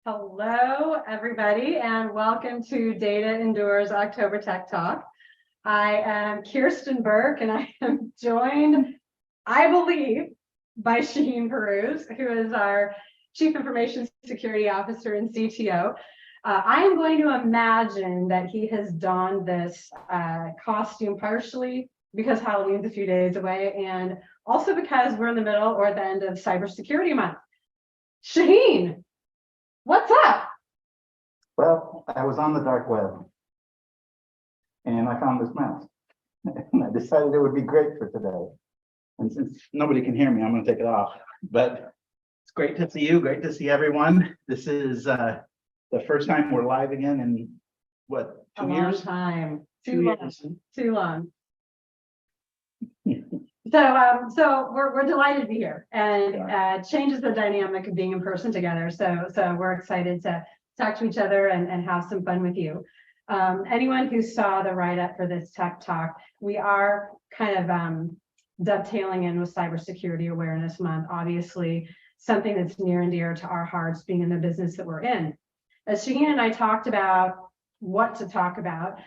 Hello, everybody, and welcome to Data Endures October Tech Talk. I am Kirsten Burke, and I am joined, I believe, by Shaheen Peruz, who is our Chief Information Security Officer and CTO. I am going to imagine that he has donned this costume partially because Halloween's a few days away, and also because we're in the middle or at the end of Cybersecurity Month. Shaheen, what's up? Well, I was on the dark web and I found this mask and I decided it would be great for today. And since nobody can hear me, I'm going to take it off. But it's great to see you. Great to see everyone. This is the first time we're live again in what, 2 years? Time. 2 Too years. long. Too long. So we're delighted to be here, and changes the dynamic of being in person together. So we're excited to talk to each other and have some fun with you. Anyone who saw the write-up for this tech talk, we are kind of dovetailing in with Cybersecurity Awareness Month, obviously something that's near and dear to our hearts, being in the business that we're in. As Shaheen and I talked about what to talk about,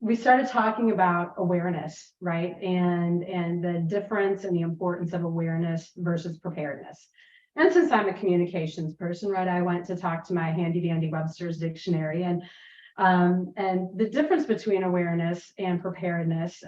we started talking about awareness, right? And the difference and the importance of awareness versus preparedness. And since I'm a communications person, right, I went to talk to my handy dandy Webster's dictionary, and the difference between awareness and preparedness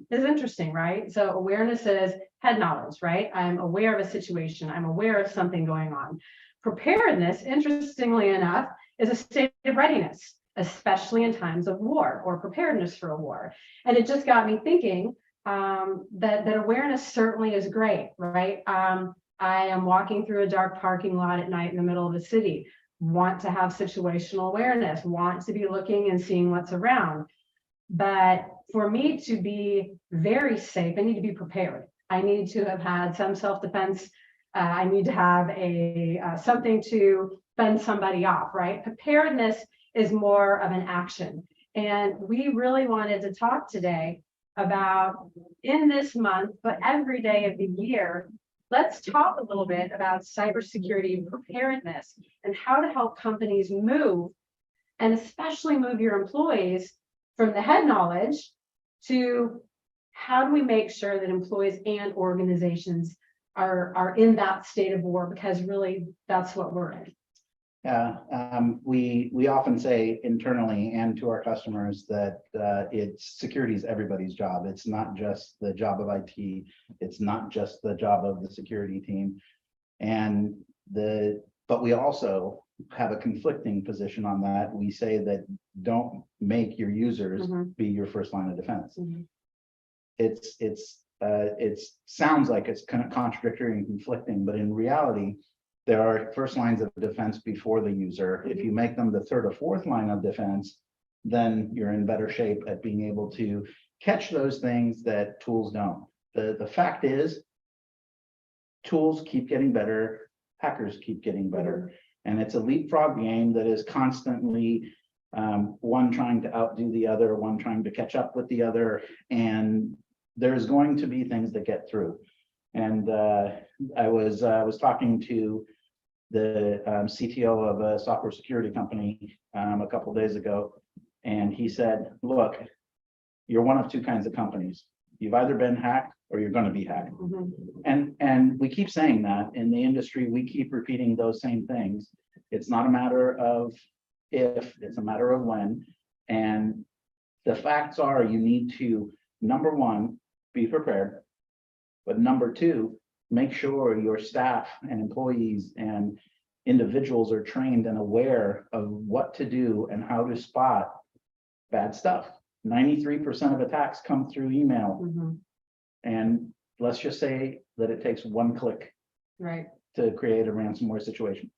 is interesting, right? So awareness is head knowledge, right? I'm aware of a situation. I'm aware of something going on. Preparedness, interestingly enough, is a state of readiness, especially in times of war or preparedness for a war. And it just got me thinking that awareness certainly is great, right? I am walking through a dark parking lot at night in the middle of the city, want to have situational awareness, want to be looking and seeing what's around. But for me to be very safe, I need to be prepared. I need to have had some self-defense. I need to have something to fend somebody off, right? Preparedness is more of an action. And we really wanted to talk today about, in this month, but every day of the year, let's talk a little bit about cybersecurity preparedness and how to help companies move, and especially move your employees from the head knowledge to how do we make sure that employees and organizations are in that state of war, because really that's what we're in. Yeah, we often say internally and to our customers that security is everybody's job. It's not just the job of IT. It's not just the job of the security team. But we also have a conflicting position on that. We say that don't make your users be your first line of defense. It sounds like it's kind of contradictory and conflicting, but in reality, there are first lines of defense before the user. If you make them the third or fourth line of defense, then you're in better shape at being able to catch those things that tools don't. The fact is, tools keep getting better, hackers keep getting better, and it's a leapfrog game that is constantly one trying to outdo the other, one trying to catch up with the other, and there's going to be things that get through. And I was talking to the CTO of a software security company a couple of days ago, and he said, look, you're one of two kinds of companies. You've either been hacked or you're going to be hacked. And we keep saying that in the industry. We keep repeating those same things. It's not a matter of if, it's a matter of when. And the facts are, you need to, number one, be prepared. But number two, make sure your staff and employees and individuals are trained and aware of what to do and how to spot bad stuff. 93% of attacks come through email. And let's just say that it takes one click to create a ransomware situation.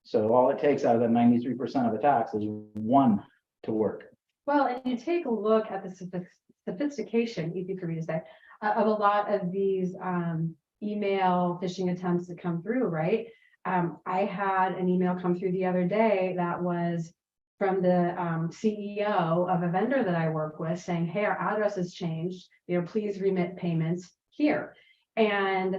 So all it takes out of that 93% of attacks is one to work. Well, and you take a look at the sophistication, easy for me to say, of a lot of these email phishing attempts that come through, right? I had an email come through the other day that was from the CEO of a vendor that I work with saying, hey, our address has changed, please remit payments here. And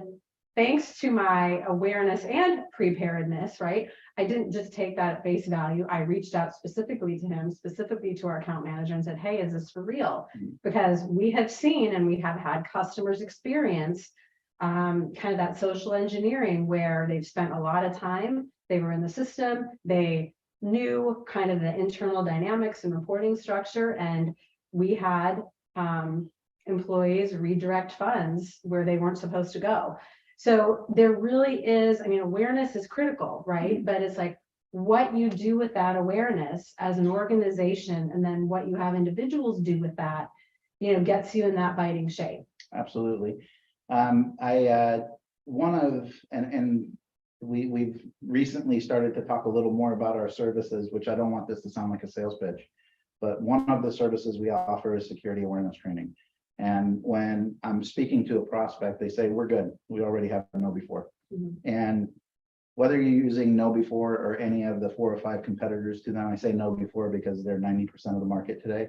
thanks to my awareness and preparedness, right? I didn't just take that at face value. I reached out specifically to him, specifically to our account manager, and said, hey, is this for real? Because we have seen and we have had customers experience kind of that social engineering where they've spent a lot of time, they were in the system, they knew kind of the internal dynamics and reporting structure, and we had employees redirect funds where they weren't supposed to go. So there really is, I mean, awareness is critical, right? But it's like what you do with that awareness as an organization, and then what you have individuals do with that, you know, gets you in that biting shape. Absolutely. We've recently started to talk a little more about our services, which I don't want this to sound like a sales pitch, but one of the services we offer is security awareness training. And when I'm speaking to a prospect, they say, we're good. We already have KnowBe4. And whether you're using KnowBe4 or any of the 4 or 5 competitors to them, I say KnowBe4 because they're 90% of the market today.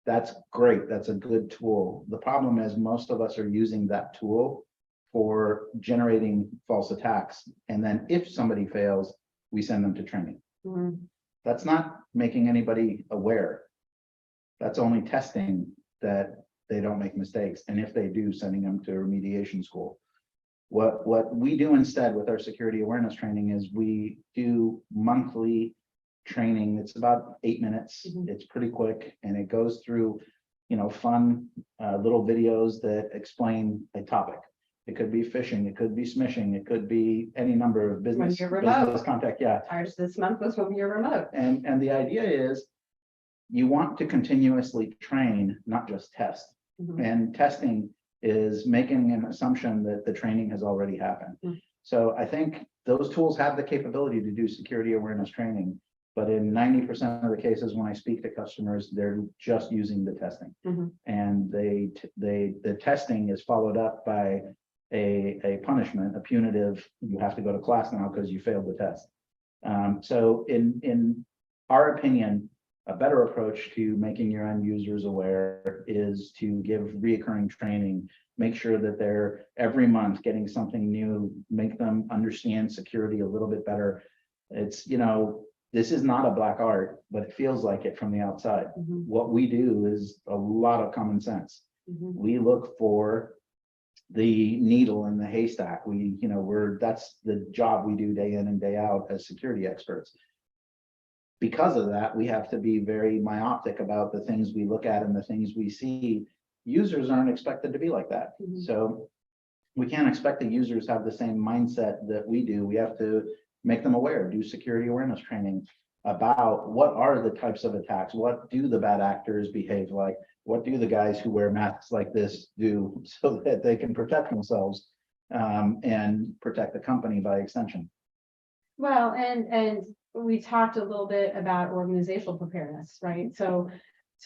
That's great. That's a good tool. The problem is most of us are using that tool for generating false attacks. And then if somebody fails, we send them to training. That's not making anybody aware. That's only testing that they don't make mistakes. And if they do, sending them to remediation school. What we do instead with our security awareness training is we do monthly training. It's about 8 minutes. It's pretty quick, and it goes through, you know, fun little videos that explain a topic. It could be phishing, it could be smishing, it could be any number of business contact. Yeah. Ours this month was when you're remote. And the idea is you want to continuously train, not just test. And testing is making an assumption that the training has already happened. So I think those tools have the capability to do security awareness training, but in 90% of the cases when I speak to customers, they're just using the testing. And the testing is followed up by a punishment, a punitive, you have to go to class now because you failed the test. So in our opinion, a better approach to making your end users aware is to give reoccurring training, make sure that they're every month getting something new, make them understand security a little bit better. It's, you know, this is not a black art, but it feels like it from the outside. What we do is a lot of common sense. We look for the needle in the haystack. That's the job we do day in and day out as security experts. Because of that, we have to be very myopic about the things we look at and the things we see. Users aren't expected to be like that. So we can't expect the users have the same mindset that we do. We have to make them aware, do security awareness training about what are the types of attacks, what do the bad actors behave like, what do the guys who wear masks like this do, so that they can protect themselves and protect the company by extension. Well, and we talked a little bit about organizational preparedness, right? So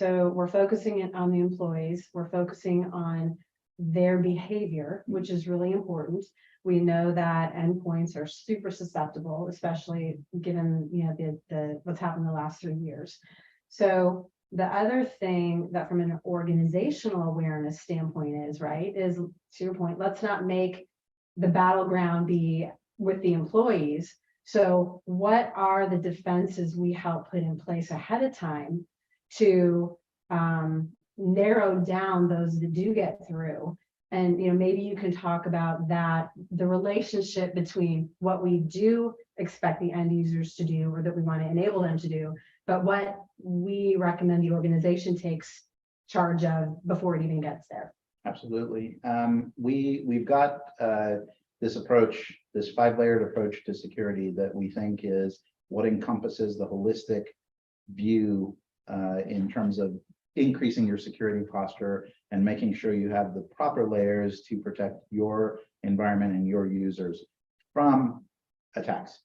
we're focusing on the employees, we're focusing on their behavior, which is really important. We know that endpoints are super susceptible, especially given, you know, the what's happened the last 3 years. So the other thing that from an organizational awareness standpoint is, right, is to your point, let's not make the battleground be with the employees. So what are the defenses we help put in place ahead of time to narrow down those that do get through? And, you know, maybe you can talk about that, the relationship between what we do expect the end users to do, or that we want to enable them to do, but what we recommend the organization takes charge of before it even gets there. Absolutely. We've got this approach, this 5-layered approach to security that we think is what encompasses the holistic view in terms of increasing your security posture and making sure you have the proper layers to protect your environment and your users from attacks,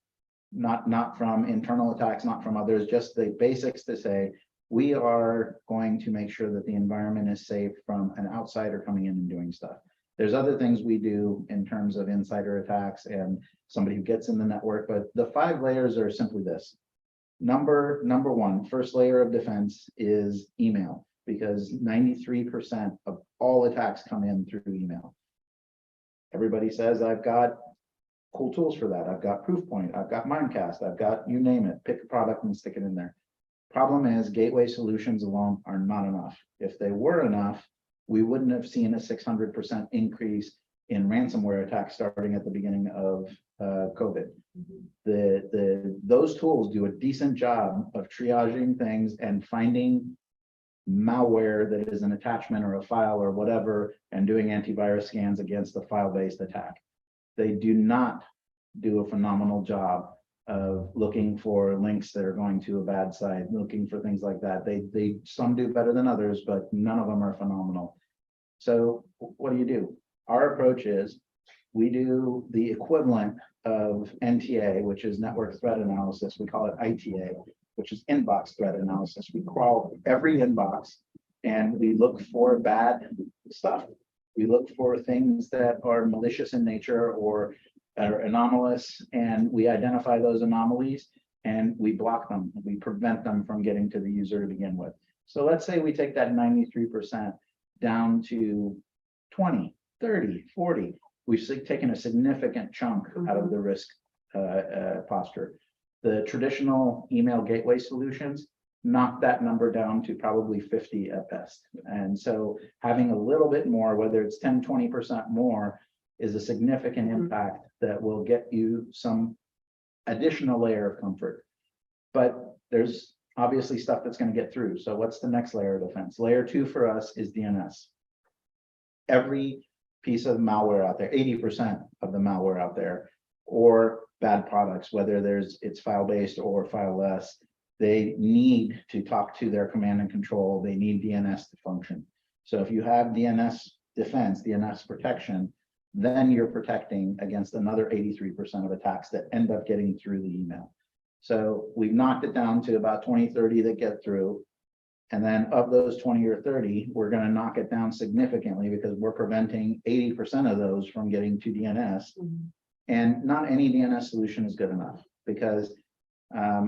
not from internal attacks, not from others, just the basics to say, we are going to make sure that the environment is safe from an outsider coming in and doing stuff. There's other things we do in terms of insider attacks and somebody who gets in the network, but the 5 layers are simply this. Number one, first layer of defense is email, because 93% of all attacks come in through email. Everybody says, I've got cool tools for that. I've got Proofpoint, I've got Mimecast, I've got, you name it, pick a product and stick it in there. Problem is, gateway solutions alone are not enough. If they were enough, we wouldn't have seen a 600% increase in ransomware attacks starting at the beginning of COVID. Those tools do a decent job of triaging things and finding malware that is an attachment or a file or whatever, and doing antivirus scans against a file-based attack. They do not do a phenomenal job of looking for links that are going to a bad site, looking for things like that. They some do better than others, but none of them are phenomenal. So what do? Our approach is we do the equivalent of NTA, which is network threat analysis. We call it ITA, which is inbox threat analysis. We crawl every inbox and we look for bad stuff. We look for things that are malicious in nature or are anomalous, and we identify those anomalies and we block them. We prevent them from getting to the user to begin with. So let's say we take that 93% down to 20, 30, 40. We've taken a significant chunk out of the risk posture. The traditional email gateway solutions knock that number down to probably 50 at best. And so having a little bit more, whether it's 10, 20% more, is a significant impact that will get you some additional layer of comfort. But there's obviously stuff that's going to get through. So what's the next layer of defense? Layer 2 for us is DNS. Every piece of malware out there, 80% of the malware out there, or bad products, whether it's file-based or file-less, they need to talk to their command and control. They need DNS to function. So if you have DNS defense, DNS protection, then you're protecting against another 83% of attacks that end up getting through the email. So we've knocked it down to about 20, 30 that get through. And then of those 20 or 30, we're going to knock it down significantly because we're preventing 80% of those from getting to DNS. And not any DNS solution is good enough, because a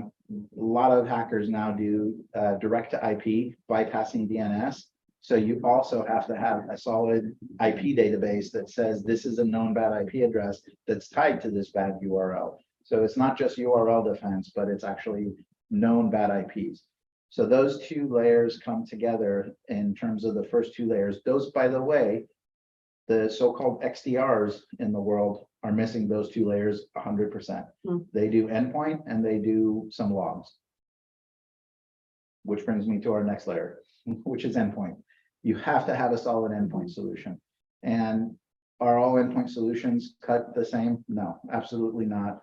lot of hackers now do direct to IP, bypassing DNS. So you also have to have a solid IP database that says this is a known bad IP address that's tied to this bad URL. So it's not just URL defense, but it's actually known bad IPs. So those two layers come together in terms of the first two layers. Those, by the way, the so-called XDRs in the world are missing those two layers 100%. They do endpoint and they do some logs. Which brings me to our next layer, which is endpoint. You have to have a solid endpoint solution. And are all endpoint solutions cut the same? No, absolutely not.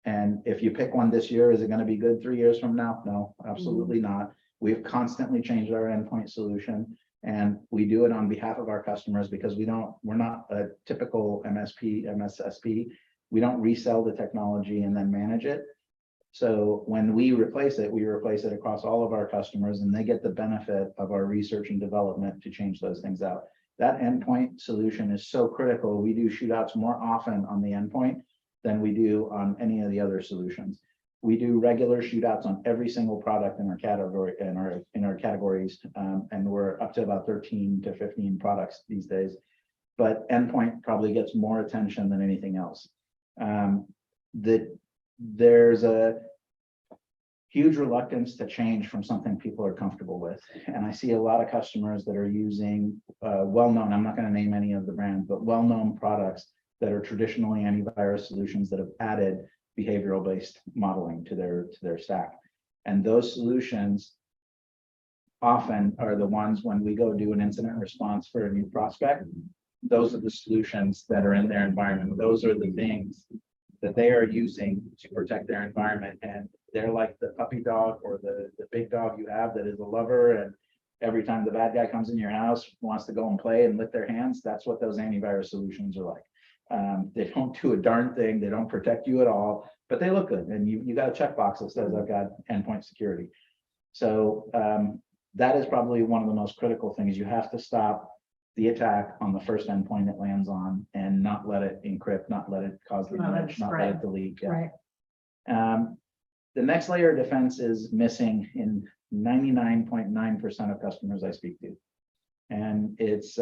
And if you pick one this year, is it going to be good 3 years from now? No, absolutely not. We've constantly changed our endpoint solution, and we do it on behalf of our customers because we're not a typical MSSP. We don't resell the technology and then manage it. So when we replace it across all of our customers, and they get the benefit of our research and development to change those things out. That endpoint solution is so critical. We do shootouts more often on the endpoint than we do on any of the other solutions. We do regular shootouts on every single product in our category, in our categories, and we're up to about 13 to 15 products these days. But endpoint probably gets more attention than anything else. There's a huge reluctance to change from something people are comfortable with. And I see a lot of customers that are using well-known, I'm not going to name any of the brands, but well-known products that are traditionally antivirus solutions that have added behavioral-based modeling to their stack. And those solutions often are the ones when we go do an incident response for a new prospect, those are the solutions that are in their environment. Those are the things that they are using to protect their environment. And they're like the puppy dog or the big dog you have that is a lover. And every time the bad guy comes in your house, wants to go and play and lick their hands, that's what those antivirus solutions are like. They don't do a darn thing. They don't protect you at all, but they look good. And you got a checkbox that says I've got endpoint security. So that is probably one of the most critical things. You have to stop the attack on the first endpoint it lands on and not let it encrypt, not let it cause the damage, not let it delete. Yeah. Right. The next layer of defense is missing in 99.9% of customers I speak to. And it's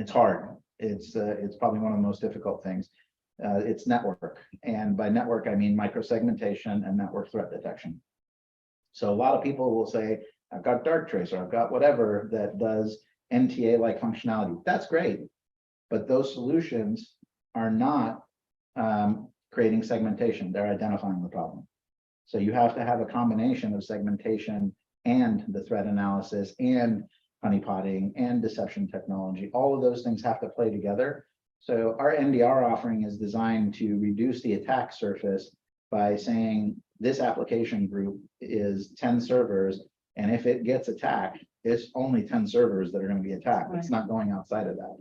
hard. It's probably one of the most difficult things. It's network, and by network I mean microsegmentation and network threat detection. So a lot of people will say, I've got Dark Tracer, I've got whatever that does NTA-like functionality. That's great, but those solutions are not creating segmentation. They're identifying the problem. So you have to have a combination of segmentation and the threat analysis and honeypotting and deception technology. All of those things have to play together. So our NDR offering is designed to reduce the attack surface by saying this application group is 10 servers, and if it gets attacked, it's only 10 servers that are going to be attacked. It's not going outside of that.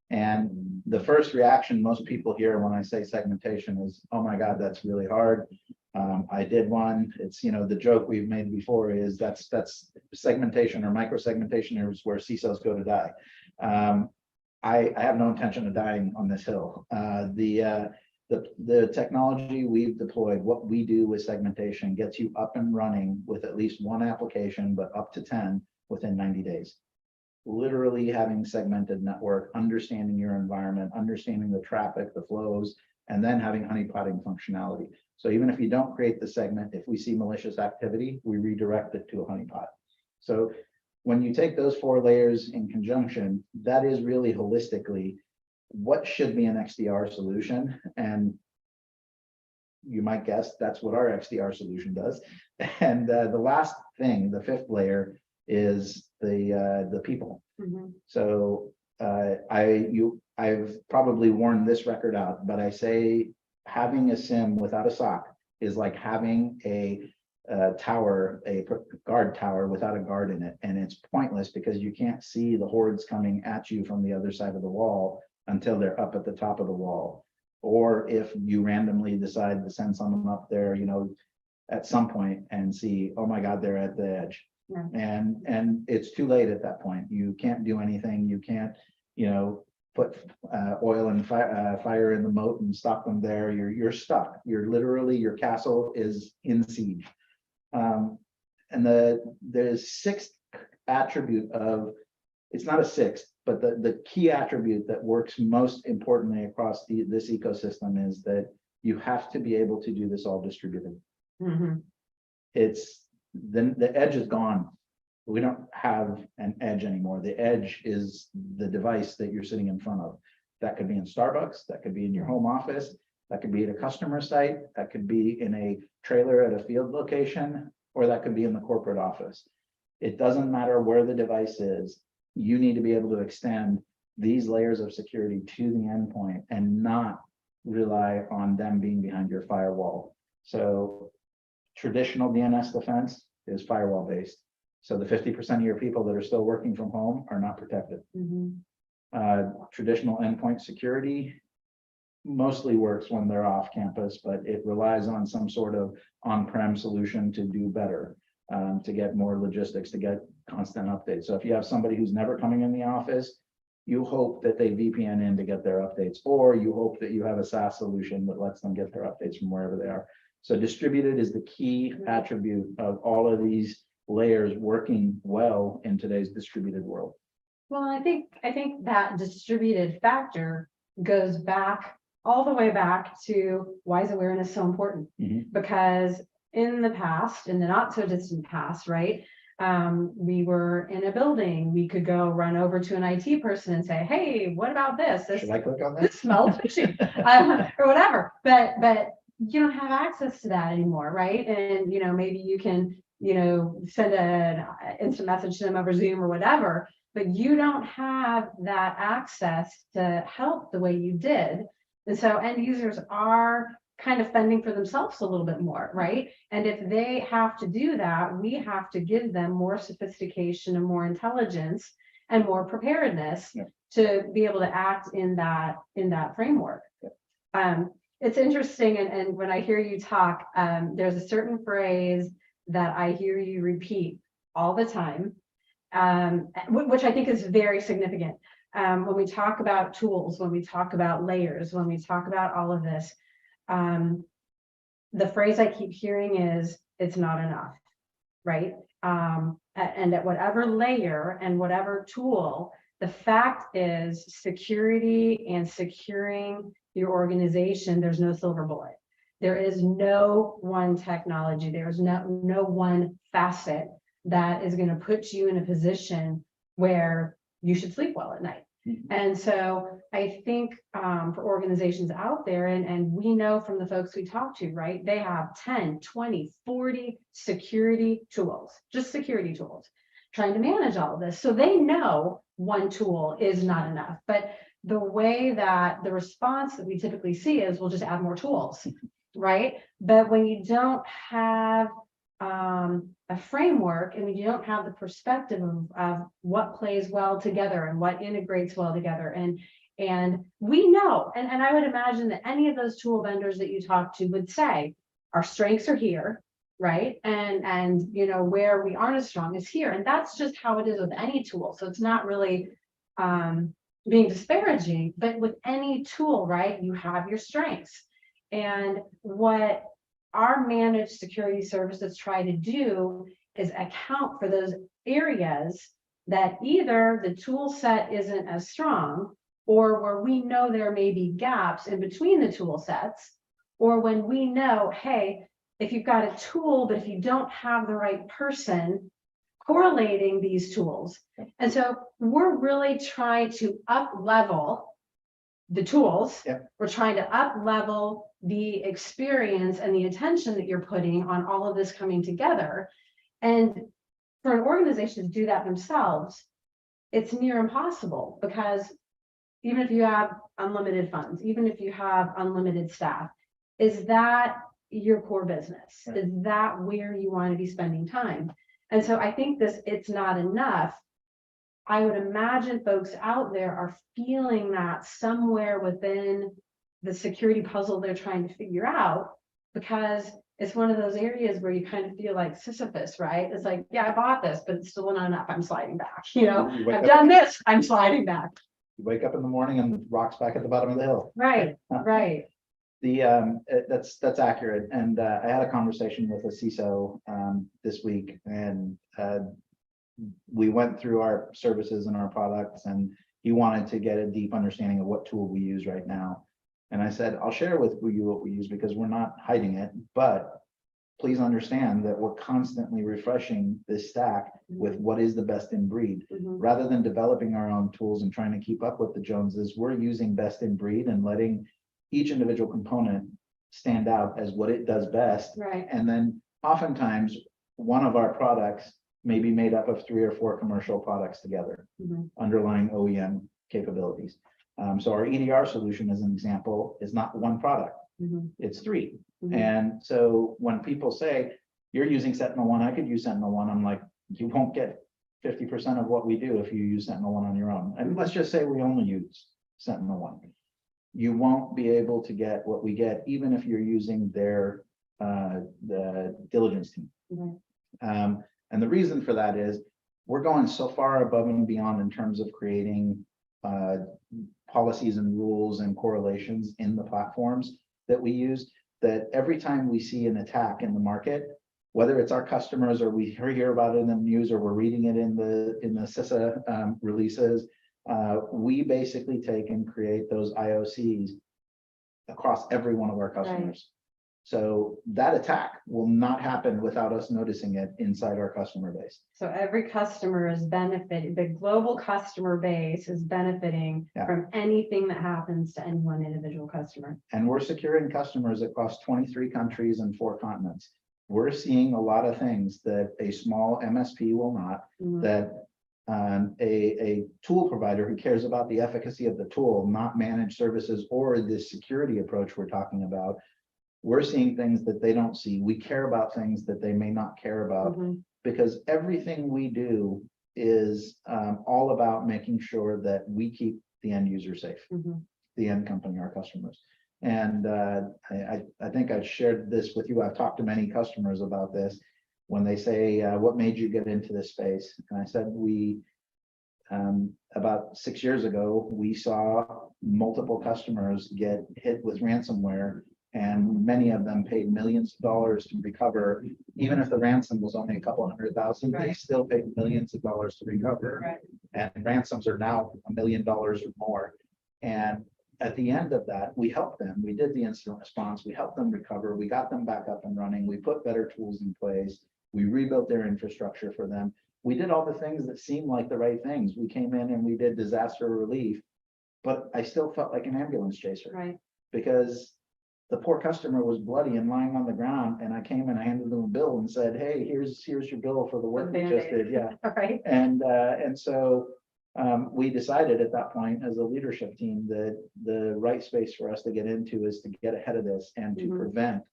And the first reaction most people hear when I say segmentation is, oh my God, that's really hard. I did one. It's, the joke we've made before is that's segmentation or microsegmentation is where CISOs go to die. I have no intention of dying on this hill. The technology we've deployed, what we do with segmentation gets you up and running with at least one application, but up to 10 within 90 days. Literally having segmented network, understanding your environment, understanding the traffic, the flows, and then having honeypotting functionality. So even if you don't create the segment, if we see malicious activity, we redirect it to a honeypot. So when you take those 4 layers in conjunction, that is really holistically what should be an XDR solution. And you might guess that's what our XDR solution does. And the last thing, the 5th layer, is the people. Mm-hmm. So I've probably worn this record out, but I say having a SIM without a SOC is like having a tower, a guard tower without a guard in it. And it's pointless because you can't see the hordes coming at you from the other side of the wall until they're up at the top of the wall. Or if you randomly decide to send someone up there, at some point and see, oh my God, they're at the edge. Yeah. And it's too late at that point. You can't do anything. You can't, put oil and fire in the moat and stop them there. You're stuck. You're literally, your castle is in siege. And the 6th attribute of, it's not a 6th, but the key attribute that works most importantly across this ecosystem is that you have to be able to do this all distributed. Mm-hmm. The edge is gone. We don't have an edge anymore. The edge is the device that you're sitting in front of. That could be in Starbucks, that could be in your home office, that could be at a customer site, that could be in a trailer at a field location, or that could be in the corporate office. It doesn't matter where the device is. You need to be able to extend these layers of security to the endpoint and not rely on them being behind your firewall. So traditional DNS defense is firewall based. So the 50% of your people that are still working from home are not protected. Mm-hmm. Traditional endpoint security mostly works when they're off campus, but it relies on some sort of on-prem solution to do better, to get more logistics, to get constant updates. So if you have somebody who's never coming in the office, you hope that they VPN in to get their updates, or you hope that you have a SaaS solution that lets them get their updates from wherever they are. So distributed is the key attribute of all of these layers working well in today's distributed world. Well, I think that distributed factor goes back all the way back to why is awareness so important? Mm-hmm. Because in the past, in the not so distant past, right? We were in a building, we could go run over to an IT person and say, hey, what about this? Should I click on that? This smells fishy, or whatever. But you don't have access to that anymore, right? And maybe you can send an instant message to them over Zoom or whatever, but you don't have that access to help the way you did. And so end users are kind of fending for themselves a little bit more, right? And if they have to do that, we have to give them more sophistication and more intelligence and more preparedness to be able to act in that framework. It's interesting, and when I hear you talk, there's a certain phrase that I hear you repeat all the time, which I think is very significant. When we talk about tools, when we talk about layers, when we talk about all of this, the phrase I keep hearing is, it's not enough, right? And at whatever layer and whatever tool The fact is security and securing your organization, there's no silver bullet. There is no one technology. There's no one facet that is going to put you in a position where you should sleep well at night. And so I think for organizations out there, and we know from the folks we talk to, right, they have 10, 20, 40 security tools, just security tools, trying to manage all of this. So they know one tool is not enough. But the way that the response that we typically see is we'll just add more tools, right? But when you don't have a framework and when you don't have the perspective of what plays well together and what integrates well together, and we know, and I would imagine that any of those tool vendors that you talk to would say our strengths are here, right? And you know, where we aren't as strong is here. And that's just how it is with any tool. So it's not really being disparaging, but with any tool, right, you have your strengths. And what our managed security services try to do is account for those areas that either the tool set isn't as strong, or where we know there may be gaps in between the tool sets, or when we know, hey, if you've got a tool, but if you don't have the right person correlating these tools. And so we're really trying to up level the tools. Yep. We're trying to up level the experience and the attention that you're putting on all of this coming together. And for an organization to do that themselves, it's near impossible, because even if you have unlimited funds, even if you have unlimited staff, is that your core business? Right. Is that where you want to be spending time? And so I think it's not enough. I would imagine folks out there are feeling that somewhere within the security puzzle they're trying to figure out, because it's one of those areas where you kind of feel like Sisyphus, right? It's like, yeah, I bought this, but it's still not enough. I'm sliding back. You know, I've done this, I'm sliding back. You wake up in the morning and the rock's back at the bottom of the hill. Right, right. That's accurate. And I had a conversation with a CISO this week, and we went through our services and our products, and he wanted to get a deep understanding of what tool we use right now. And I said, I'll share with you what we use, because we're not hiding it, but please understand that we're constantly refreshing this stack with what is the best in breed. Rather than developing our own tools and trying to keep up with the Joneses, we're using best in breed and letting each individual component stand out as what it does best. Right. And then oftentimes one of our products may be made up of 3 or 4 commercial products together, underlying OEM capabilities. So our EDR solution, as an example, is not one product, it's 3. And so when people say, you're using SentinelOne, I could use SentinelOne, I'm like, you won't get 50% of what we do if you use SentinelOne on your own. And let's just say we only use SentinelOne. You won't be able to get what we get, even if you're using their the diligence team. And the reason for that is we're going so far above and beyond in terms of creating policies and rules and correlations in the platforms that we use, that every time we see an attack in the market, whether it's our customers or we hear about it in the news or we're reading it in the CISA releases, we basically take and create those IOCs across every one of our customers. Right. So that attack will not happen without us noticing it inside our customer base. So every customer is benefiting, the global customer base is benefiting from anything that happens to any one individual customer. And we're securing customers across 23 countries and 4 continents. We're seeing a lot of things that a small MSP will not, that a tool provider who cares about the efficacy of the tool, not managed services or this security approach we're talking about, we're seeing things that they don't see. We care about things that they may not care about, because everything we do is all about making sure that we keep the end user safe, the end company, our customers. And I think I've shared this with you. I've talked to many customers about this when they say, what made you get into this space? And I said, about 6 years ago, we saw multiple customers get hit with ransomware, And many of them paid millions of dollars to recover. Even if the ransom was only a couple $100,000, they Right. still paid millions of dollars to recover. Right. And ransoms are now $1 million or more. And at the end of that, we helped them. We did the incident response. We helped them recover. We got them back up and running. We put better tools in place. We rebuilt their infrastructure for them. We did all the things that seemed like the right things. We came in and we did disaster relief, but I still felt like an ambulance chaser. Right. Because the poor customer was bloody and lying on the ground, and I came and I handed them a bill and said, "Hey, here's your bill for the work we just did." Yeah. Right. And so we decided at that point as a leadership team that the right space for us to get into is to get ahead of this and to prevent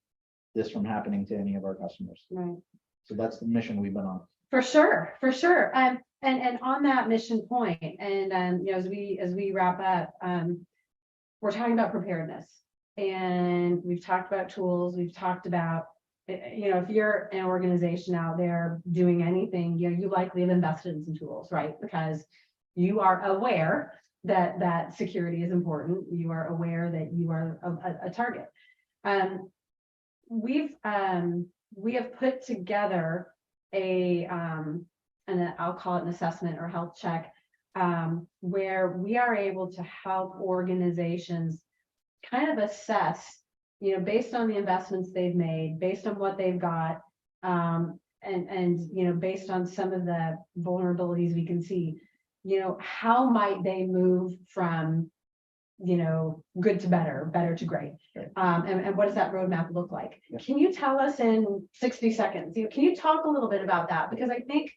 this from happening to any of our customers. Right. So that's the mission we've been on. For sure, for sure. And on that mission point, and you know, as we wrap up, we're talking about preparedness, and we've talked about tools. We've talked about, you know, if you're an organization out there doing anything, you know, you likely have invested in some tools, right? Because you are aware that security is important. You are aware that you are a target. We have put together and I'll call it an assessment or health check, where we are able to help organizations kind of assess, you know, based on the investments they've made, based on what they've got, and you know, based on some of the vulnerabilities we can see, you know, how might they move from, you know, good to better, better to great. And what does that roadmap look like? Yeah. Can you tell us in 60 seconds, you know, can you talk a little bit about that? Because I think,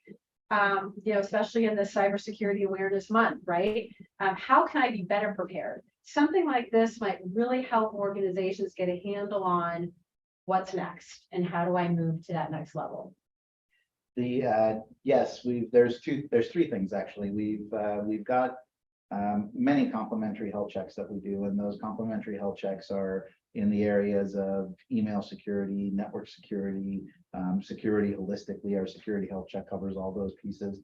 you know, especially in the Cybersecurity Awareness Month, right? How can I be better prepared? Something like this might really help organizations get a handle on what's next and how do I move to that next level? Yes, there's three things actually. We've got many complementary health checks that we do, and those complementary health checks are in the areas of email security, network security, security holistically. Our security health check covers all those pieces.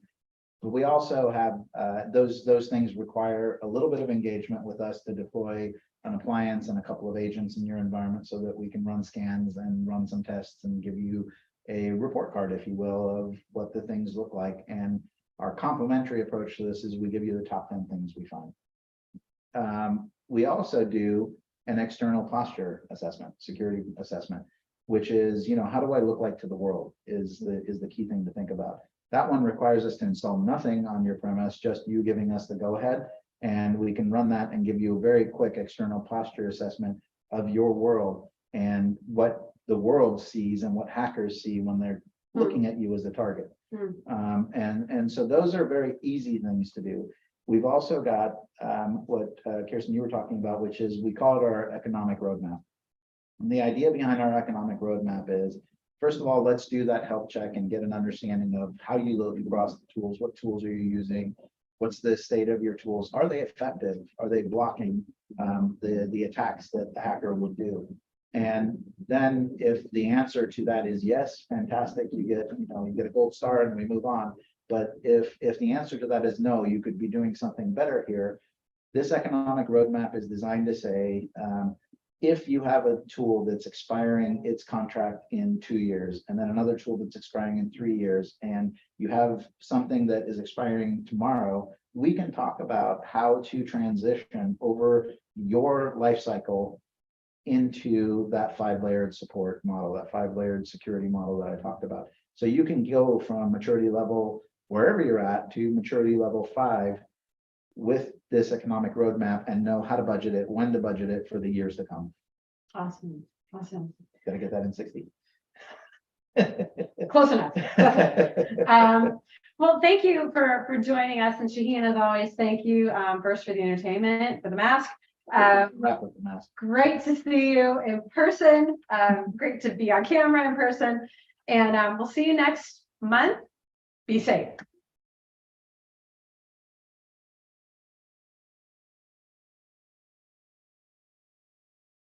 But we also have those things require a little bit of engagement with us to deploy an appliance and a couple of agents in your environment so that we can run scans and run some tests and give you a report card, if you will, of what the things look like. And our complementary approach to this is we give you the top 10 things we find. We also do an external posture assessment, security assessment, which is, you know, how do I look like to the world is the key thing to think about. That one requires us to install nothing on your premise, just you giving us the go ahead, and we can run that and give you a very quick external posture assessment of your world and what the world sees and what hackers see when they're looking at you as a target. And so those are very easy things to do. We've also got what Kirsten, you were talking about, which is we call it our economic roadmap. And the idea behind our economic roadmap is, first of all, let's do that health check and get an understanding of how you look across the tools. What tools are you using? What's the state of your tools? Are they effective? Are they blocking the attacks that the hacker would do? And then if the answer to that is yes, fantastic, you get a gold star and we move on. But if the answer to that is no, you could be doing something better here. This economic roadmap is designed to say, if you have a tool that's expiring its contract in 2 years, and then another tool that's expiring in 3 years, and you have something that is expiring tomorrow, we can talk about how to transition over your life cycle into that 5-layered support model, that 5-layered security model that I talked about. So you can go from maturity level, wherever you're at, to maturity level 5 with this economic roadmap and know how to budget it, when to budget it for the years to come. Awesome. Awesome. Got to get that in 60. Close enough. Well, thank you for joining us. And Shaheen, as always, thank you first for the entertainment, for the mask. Wrap with the mask. Great to see you in person. Great to be on camera in person. And we'll see you next month. Be safe.